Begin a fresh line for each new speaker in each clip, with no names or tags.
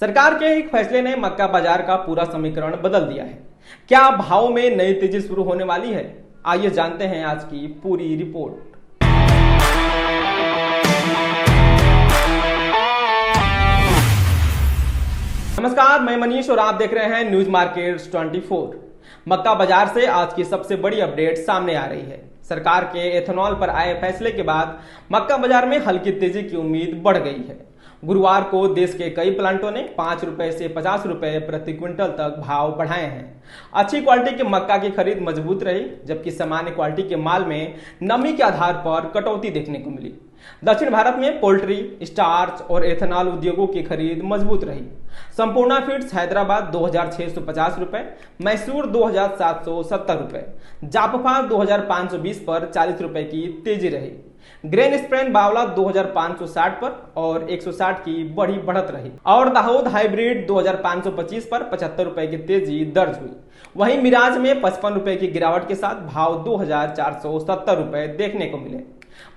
सरकार के एक फैसले ने मक्का बाजार का पूरा समीकरण बदल दिया है। क्या भाव में नई तेजी शुरू होने वाली है? आइए जानते हैं आज की पूरी रिपोर्ट। नमस्कार, मैं मनीष और आप देख रहे हैं न्यूज मार्केट्स 24। मक्का बाजार से आज की सबसे बड़ी अपडेट सामने आ रही है। सरकार के एथेनॉल पर आए फैसले के बाद मक्का बाजार में हल्की तेजी की उम्मीद बढ़ गई है। गुरुवार को देश के कई प्लांटों ने 5 रुपए से 50 रुपए प्रति क्विंटल तक भाव बढ़ाए हैं। अच्छी क्वालिटी के मक्का की खरीद मजबूत रही, जबकि सामान्य क्वालिटी के माल में नमी के आधार पर कटौती देखने को मिली। दक्षिण भारत में पोल्ट्री, स्टार्च और एथेनॉल उद्योगों की खरीद मजबूत रही। संपूर्णा फीड्स हैदराबाद 2650 रुपए, मैसूर 2770 रुपए, जापफा 2520 पर 40 रुपए की तेजी रही। ग्रेन स्प्रेन बावला 2560 पर और 160 की बड़ी बढ़त रही और दाहोद हाइब्रिड 2525 पर 75 रुपए की तेजी दर्ज हुई। वहीं मिराज में 55 रुपए की गिरावट के साथ भाव 2470 रुपए देखने को मिले।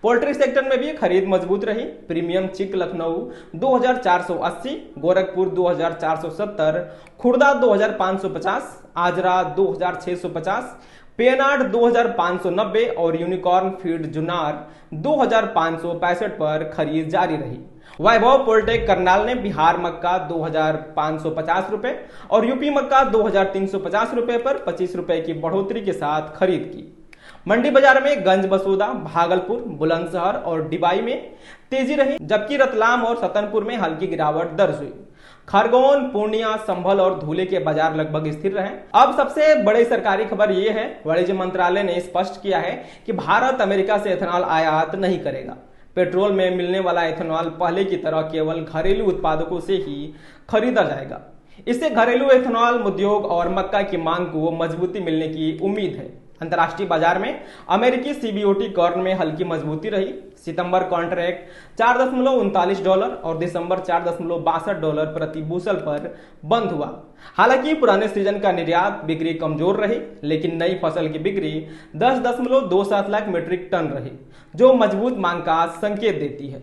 पोल्ट्री सेक्टर में भी खरीद मजबूत रही। प्रीमियम चिक लखनऊ 2480, गोरखपुर 2470, खुर्दा 2550, आजरा 2650, पेनाड 2590 और यूनिकॉर्न फीड जुन्नार 2565 पर खरीद जारी रही। वैभव पोल्टेक करनाल ने बिहार मक्का 2550 रुपए और यूपी मक्का 2350 रुपए पर 25 रुपए की बढ़ोतरी के साथ खरीद की। मंडी बाजार में गंज बसोदा, भागलपुर, बुलंदशहर और डिबाई में तेजी रही, जबकि रतलाम और सतनपुर में हल्की गिरावट दर्ज हुई। खरगोन, पूर्णिया, संभल और धुले के बाजार लगभग स्थिर रहे। अब सबसे बड़ी सरकारी खबर यह है, वाणिज्य मंत्रालय ने स्पष्ट किया है कि भारत अमेरिका से एथेनॉल आयात नहीं करेगा। पेट्रोल में मिलने वाला एथेनॉल पहले की तरह केवल घरेलू उत्पादकों से ही खरीदा जाएगा। इससे घरेलू एथेनॉल उद्योग और मक्का की मांग को मजबूती मिलने की उम्मीद है। अंतर्राष्ट्रीय बाजार में अमेरिकी सीबीओटी कॉर्न में हल्की मजबूती रही। सितंबर कॉन्ट्रैक्ट $4.39 और दिसंबर $4.62 प्रति बुशल पर बंद हुआ। हालांकि पुराने सीजन का निर्यात बिक्री कमजोर रही, लेकिन नई फसल की बिक्री 10.27 लाख मीट्रिक टन रही, जो मजबूत मांग का संकेत देती है।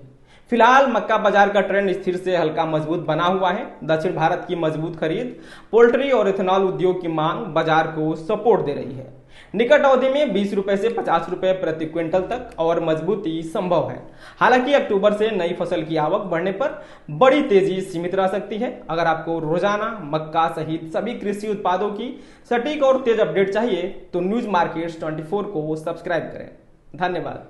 फिलहाल मक्का बाजार का ट्रेंड स्थिर से हल्का मजबूत बना हुआ है। दक्षिण भारत की मजबूत खरीद, पोल्ट्री और एथेनॉल उद्योग की मांग बाजार को सपोर्ट दे रही है। निकट अवधि में 20 रुपए से 50 रुपए प्रति क्विंटल तक और मजबूती संभव है। हालांकि अक्टूबर से नई फसल की आवक बढ़ने पर बड़ी तेजी सीमित रह सकती है। अगर आपको रोजाना मक्का सहित सभी कृषि उत्पादों की सटीक और तेज अपडेट चाहिए तो न्यूज मार्केट्स 24 को सब्सक्राइब करें। धन्यवाद।